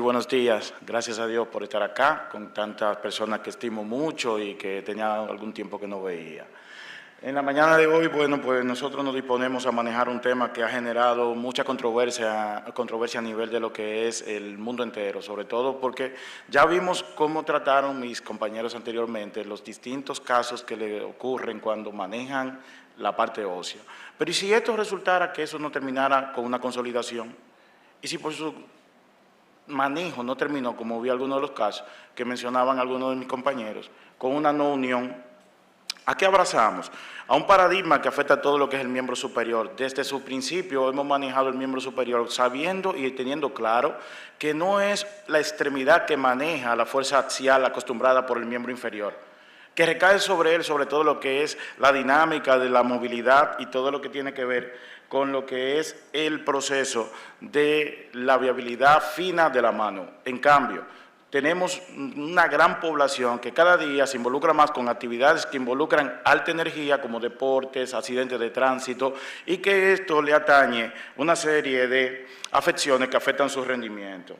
buenos días. Gracias a Dios por estar acá con tantas personas que estimo mucho y que tenía algún tiempo que no veía. En la mañana de hoy, bueno, pues nosotros nos disponemos a manejar un tema que ha generado mucha controversia a nivel de lo que es el mundo entero, sobre todo porque ya vimos cómo trataron mis compañeros anteriormente los distintos casos que le ocurren cuando manejan la parte ósea. Pero ¿y si esto resultara que eso no terminara con una consolidación? ¿Y si por su manejo no terminó, como vi algunos de los casos que mencionaban algunos de mis compañeros, con una no unión? ¿A qué abrazamos? A un paradigma que afecta a todo lo que es el miembro superior. Desde su principio hemos manejado el miembro superior sabiendo y teniendo claro que no es la extremidad que maneja la fuerza axial acostumbrada por el miembro inferior, que recae sobre él, sobre todo lo que es la dinámica de la movilidad y todo lo que tiene que ver con lo que es el proceso de la viabilidad fina de la mano. En cambio, tenemos una gran población que cada día se involucra más con actividades que involucran alta energía, como deportes, accidentes de tránsito, y que esto le atañe una serie de afecciones que afectan su rendimiento.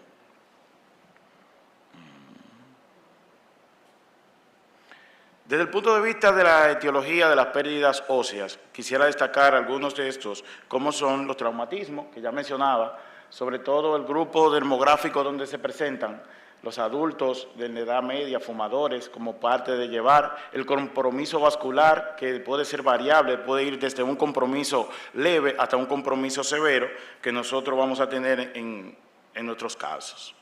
Desde el punto de vista de la etiología de las pérdidas óseas, quisiera destacar algunos de estos, como son los traumatismos, que ya mencionaba, sobre todo el grupo demográfico donde se presentan los adultos de la edad media, fumadores, como parte de llevar el compromiso vascular, que puede ser variable, puede ir desde un compromiso leve hasta un compromiso severo, que nosotros vamos a tener en nuestros casos.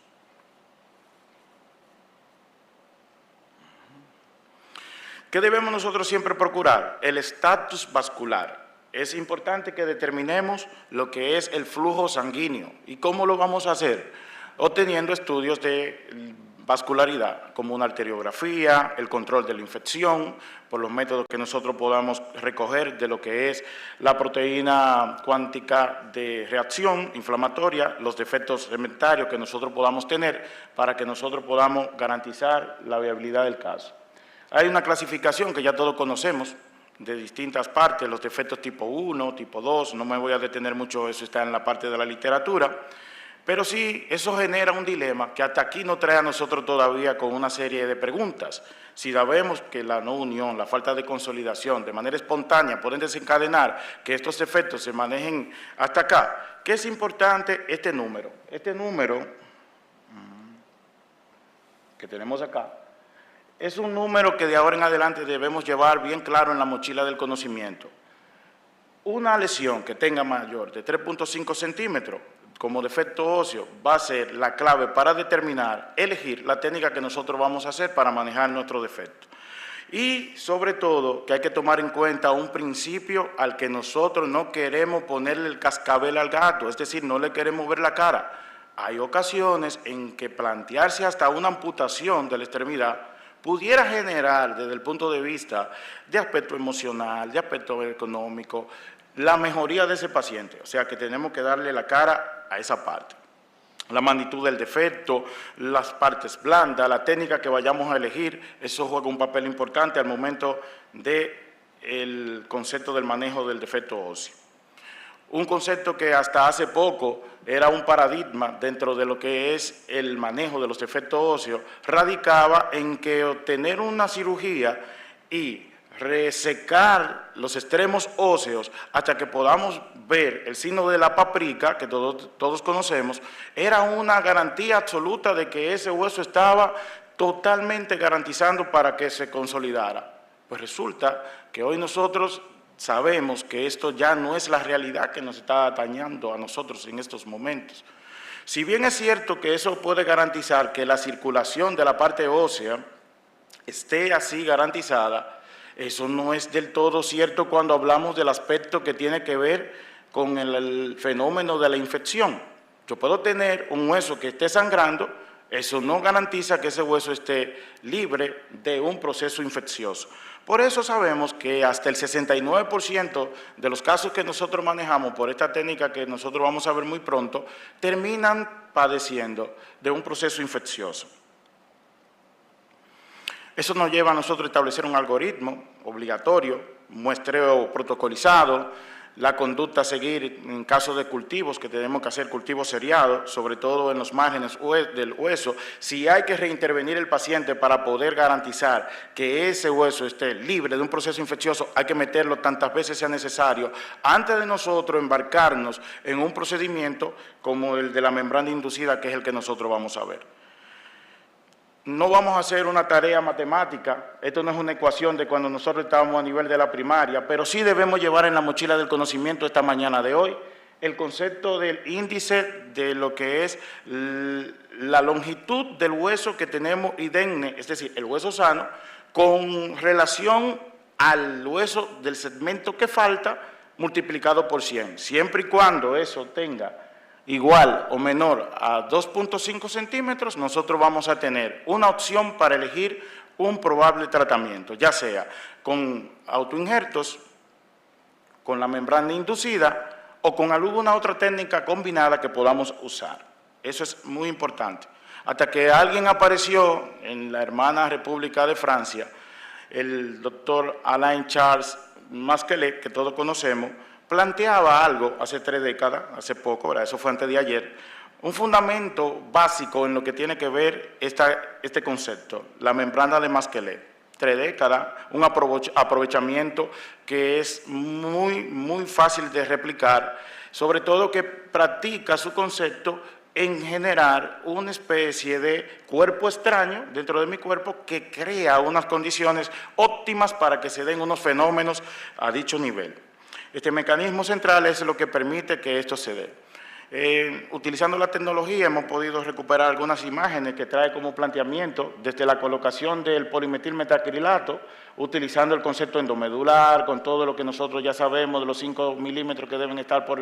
¿Qué debemos nosotros siempre procurar? El estatus vascular. Es importante que determinemos lo que es el flujo sanguíneo. ¿Y cómo lo vamos a hacer? Obteniendo estudios de vascularidad, como una arteriografía, el control de la infección, por los métodos que nosotros podamos recoger de lo que es la proteína cuántica de reacción inflamatoria, los defectos segmentarios que nosotros podamos tener para que nosotros podamos garantizar la viabilidad del caso. Hay una clasificación que ya todos conocemos de distintas partes, los defectos tipo 1, tipo 2, no me voy a detener mucho, eso está en la parte de la literatura, pero sí, eso genera un dilema que hasta aquí nos trae a nosotros todavía con una serie de preguntas. Si sabemos que la no unión, la falta de consolidación de manera espontánea pueden desencadenar que estos defectos se manejen hasta acá, ¿qué es importante este número? Este número que tenemos acá, es un número que de ahora en adelante debemos llevar bien claro en la mochila del conocimiento. Una lesión que tenga mayor de 3.5 centímetros como defecto óseo va a ser la clave para determinar, elegir la técnica que nosotros vamos a hacer para manejar nuestro defecto. Y sobre todo que hay que tomar en cuenta un principio al que nosotros no queremos ponerle el cascabel al gato, es decir, no le queremos ver la cara. Hay ocasiones en que plantearse hasta una amputación de la extremidad pudiera generar, desde el punto de vista de aspecto emocional, de aspecto económico, la mejoría de ese paciente. O sea que tenemos que darle la cara a esa parte. La magnitud del defecto, las partes blandas, la técnica que vayamos a elegir, eso juega un papel importante al momento del concepto del manejo del defecto óseo. Un concepto que hasta hace poco era un paradigma dentro de lo que es el manejo de los defectos óseos, radicaba en que obtener una cirugía y resecar los extremos óseos hasta que podamos ver el signo de la paprika, que todos conocemos, era una garantía absoluta de que ese hueso estaba totalmente garantizando para que se consolidara. Pues resulta que hoy nosotros sabemos que esto ya no es la realidad que nos está atañando a nosotros en estos momentos. Si bien es cierto que eso puede garantizar que la circulación de la parte ósea esté así garantizada, eso no es del todo cierto cuando hablamos del aspecto que tiene que ver con el fenómeno de la infección. Yo puedo tener un hueso que esté sangrando, eso no garantiza que ese hueso esté libre de un proceso infeccioso. Por eso sabemos que hasta el 69% de los casos que nosotros manejamos por esta técnica que nosotros vamos a ver muy pronto, terminan padeciendo de un proceso infeccioso. Eso nos lleva a nosotros a establecer un algoritmo obligatorio, muestreo protocolizado, la conducta a seguir en caso de cultivos, que tenemos que hacer cultivos seriados, sobre todo en los márgenes del hueso. Si hay que reintervenir el paciente para poder garantizar que ese hueso esté libre de un proceso infeccioso, hay que meterlo tantas veces sea necesario antes de nosotros embarcarnos en un procedimiento como el de la membrana inducida, que es el que nosotros vamos a ver. No vamos a hacer una tarea matemática, esto no es una ecuación de cuando nosotros estábamos a nivel de la primaria, pero sí debemos llevar en la mochila del conocimiento esta mañana de hoy el concepto del índice de lo que es la longitud del hueso que tenemos indemne, es decir, el hueso sano, con relación al hueso del segmento que falta multiplicado por 100, siempre y cuando eso tenga igual o menor a 2.5 centímetros, nosotros vamos a tener una opción para elegir un probable tratamiento, ya sea con autoinjertos, con la membrana inducida o con alguna otra técnica combinada que podamos usar. Eso es muy importante. Hasta que alguien apareció en la hermana República de Francia, el doctor Alain Charles Masquelet, que todos conocemos, planteaba algo hace 3 décadas, hace poco, ¿verdad? Eso fue antes de ayer, un fundamento básico en lo que tiene que ver este concepto, la membrana de Masquelet. 3 décadas, un aprovechamiento que es muy fácil de replicar, sobre todo que practica su concepto en generar una especie de cuerpo extraño dentro de mi cuerpo que crea unas condiciones óptimas para que se den unos fenómenos a dicho nivel. Este mecanismo central es lo que permite que esto se dé. Utilizando la tecnología hemos podido recuperar algunas imágenes que trae como planteamiento desde la colocación del polimetilmetacrilato, utilizando el concepto endomedular, con todo lo que nosotros ya sabemos de los 5 milímetros que deben estar por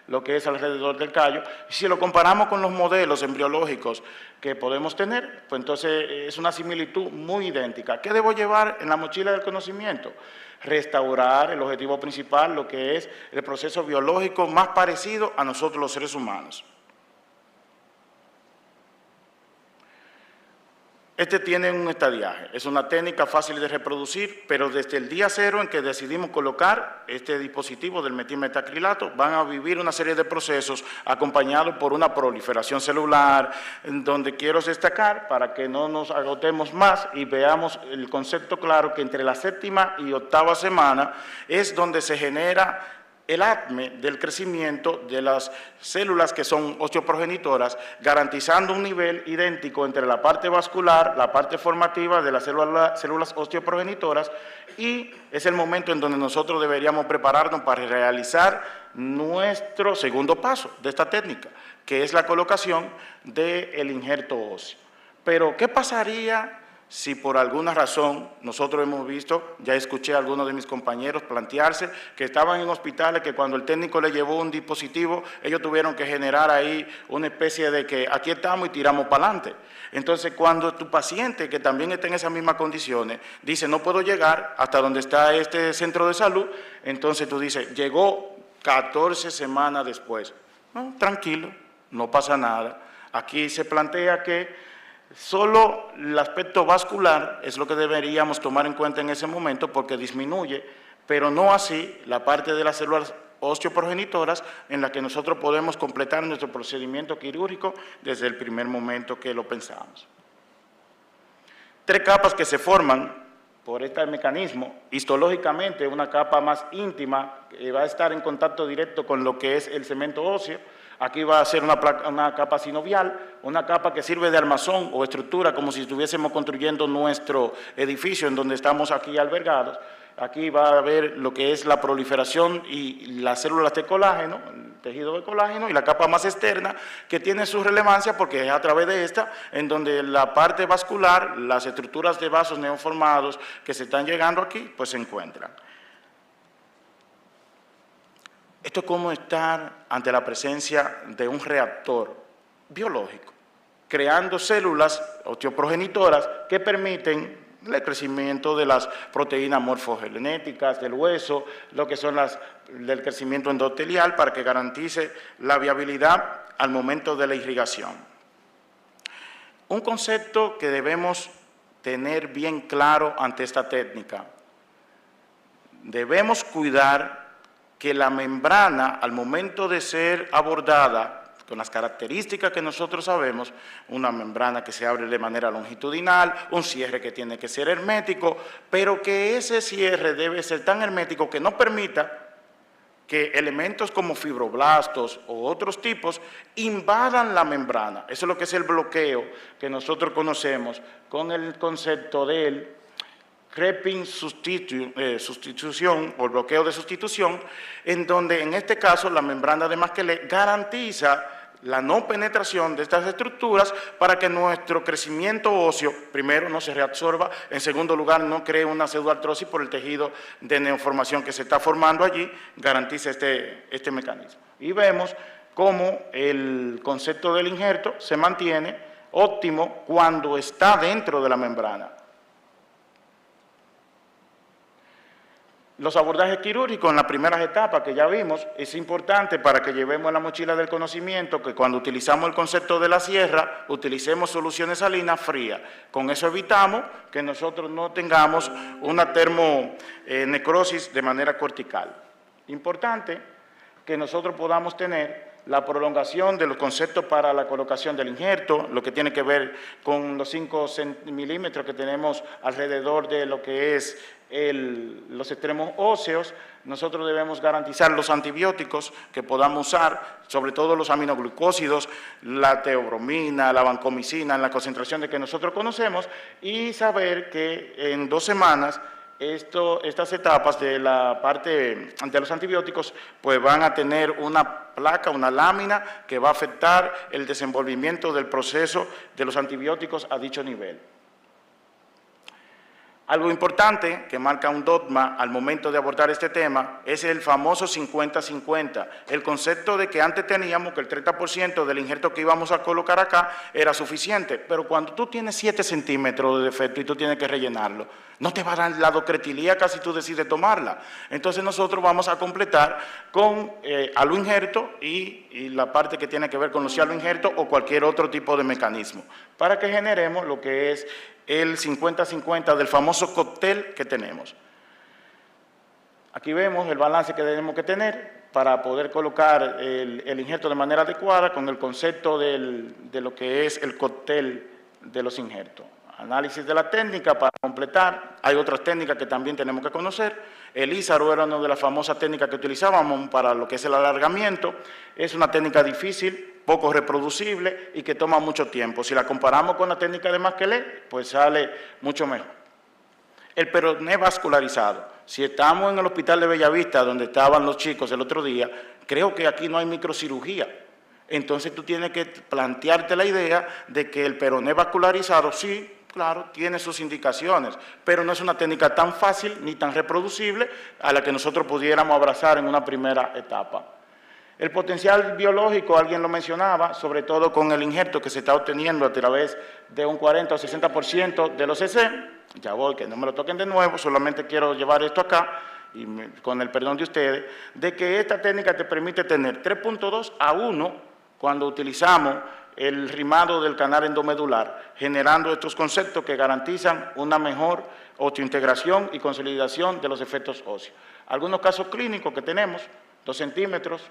lo que es alrededor del callo. Si lo comparamos con los modelos embriológicos que podemos tener, pues entonces es una similitud muy idéntica. ¿Qué debo llevar en la mochila del conocimiento? Restaurar el objetivo principal, lo que es el proceso biológico más parecido a nosotros los seres humanos. Este tiene un estadiaje, es una técnica fácil de reproducir, pero desde el día 0 en que decidimos colocar este dispositivo del metilmetacrilato, van a vivir una serie de procesos acompañados por una proliferación celular, en donde quiero destacar, para que no nos agotemos más y veamos el concepto claro, que entre la 7ª y 8ª semana es donde se genera el acme del crecimiento de las células que son osteoprogenitoras, garantizando un nivel idéntico entre la parte vascular, la parte formativa de las células osteoprogenitoras, y es el momento en donde nosotros deberíamos prepararnos para realizar nuestro segundo paso de esta técnica, que es la colocación del injerto óseo. Pero, ¿qué pasaría si por alguna razón nosotros hemos visto, ya escuché a algunos de mis compañeros plantearse que estaban en hospitales que cuando el técnico le llevó un dispositivo, ellos tuvieron que generar ahí una especie de que aquí estamos y tiramos para adelante? Entonces, cuando tu paciente, que también está en esas mismas condiciones, dice no puedo llegar hasta donde está este centro de salud, entonces tú dices, llegó 14 semanas después. No, tranquilo, no pasa nada. Aquí se plantea que solo el aspecto vascular es lo que deberíamos tomar en cuenta en ese momento porque disminuye, pero no así la parte de las células osteoprogenitoras en la que nosotros podemos completar nuestro procedimiento quirúrgico desde el primer momento que lo pensamos. 3 capas que se forman por este mecanismo, histológicamente una capa más íntima que va a estar en contacto directo con lo que es el cemento óseo. Aquí va a ser una capa sinovial, una capa que sirve de armazón o estructura, como si estuviésemos construyendo nuestro edificio en donde estamos aquí albergados. Aquí va a haber lo que es la proliferación y las células de colágeno, el tejido de colágeno, y la capa más externa, que tiene su relevancia porque es a través de esta en donde la parte vascular, las estructuras de vasos neoformados que se están llegando aquí, pues se encuentran. Esto es como estar ante la presencia de un reactor biológico, creando células osteoprogenitoras que permiten el crecimiento de las proteínas morfogenéticas del hueso, lo que son del crecimiento endotelial para que garantice la viabilidad al momento de la irrigación. Un concepto que debemos tener bien claro ante esta técnica. Debemos cuidar que la membrana, al momento de ser abordada, con las características que nosotros sabemos, una membrana que se abre de manera longitudinal, un cierre que tiene que ser hermético, pero que ese cierre debe ser tan hermético que no permita que elementos como fibroblastos o otros tipos invadan la membrana. Eso es lo que es el bloqueo que nosotros conocemos con el concepto del creeping sustitución o bloqueo de sustitución, en donde en este caso la membrana de Maquelette garantiza la no penetración de estas estructuras para que nuestro crecimiento óseo, primero, no se reabsorba, en segundo lugar, no cree una pseudoartrosis por el tejido de neoformación que se está formando allí, garantiza este mecanismo. Y vemos cómo el concepto del injerto se mantiene óptimo cuando está dentro de la membrana. Los abordajes quirúrgicos en las primeras etapas que ya vimos, es importante para que llevemos en la mochila del conocimiento que cuando utilizamos el concepto de la sierra, utilicemos soluciones salinas frías. Con eso evitamos que nosotros no tengamos una termonecrosis de manera cortical. Importante que nosotros podamos tener la prolongación de los conceptos para la colocación del injerto, lo que tiene que ver con los 5 milímetros que tenemos alrededor de lo que es los extremos óseos. Nosotros debemos garantizar los antibióticos que podamos usar, sobre todo los aminoglucósidos, la teobromina, la vancomicina, en la concentración de que nosotros conocemos, y saber que en 2 semanas estas etapas de la parte de los antibióticos pues van a tener una placa, una lámina que va a afectar el desenvolvimiento del proceso de los antibióticos a dicho nivel. Algo importante que marca un dogma al momento de abordar este tema es el famoso 50-50, el concepto de que antes teníamos que el 30% del injerto que íbamos a colocar acá era suficiente, pero cuando tú tienes 7 centímetros de defecto y tú tienes que rellenarlo, no te va a dar la docretilíaca si tú decides tomarla. Entonces nosotros vamos a completar con aloinjerto y la parte que tiene que ver con los aloinjertos o cualquier otro tipo de mecanismo, para que generemos lo que es el 50-50 del famoso cóctel que tenemos. Aquí vemos el balance que tenemos que tener para poder colocar el injerto de manera adecuada con el concepto de lo que es el cóctel de los injertos. Análisis de la técnica para completar. Hay otras técnicas que también tenemos que conocer. El Ísaro era una de las famosas técnicas que utilizábamos para lo que es el alargamiento. Es una técnica difícil, poco reproducible y que toma mucho tiempo. Si la comparamos con la técnica de Maquelette, pues sale mucho mejor. El peroné vascularizado. Si estamos en el hospital de Bellavista, donde estaban los chicos el otro día, creo que aquí no hay microcirugía. Entonces tú tienes que plantearte la idea de que el peroné vascularizado, sí, claro, tiene sus indicaciones, pero no es una técnica tan fácil ni tan reproducible a la que nosotros pudiéramos abrazar en una primera etapa. El potencial biológico, alguien lo mencionaba, sobre todo con el injerto que se está obteniendo a través de un 40 o 60% de los CC. Ya voy, que no me lo toquen de nuevo, solamente quiero llevar esto acá, y con el perdón de ustedes, de que esta técnica te permite tener 3.2 a 1 cuando utilizamos el rimado del canal endomedular, generando estos conceptos que garantizan una mejor osteointegración y consolidación de los efectos óseos. Algunos casos clínicos que tenemos, 2 centímetros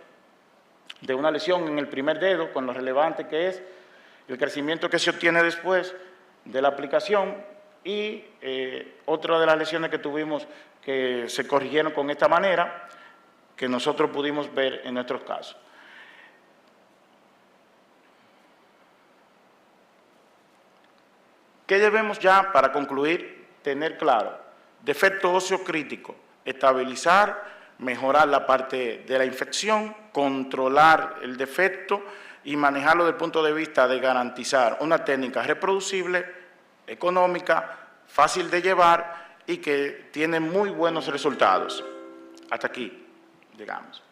de una lesión en el primer dedo, con lo relevante que es el crecimiento que se obtiene después de la aplicación, y otra de las lesiones que tuvimos que se corrigieron con esta manera, que nosotros pudimos ver en nuestros casos. ¿Qué debemos ya, para concluir, tener claro? Defecto óseo crítico, estabilizar, mejorar la parte de la infección, controlar el defecto y manejarlo desde el punto de vista de garantizar una técnica reproducible, económica, fácil de llevar y que tiene muy buenos resultados. Hasta aquí, digamos.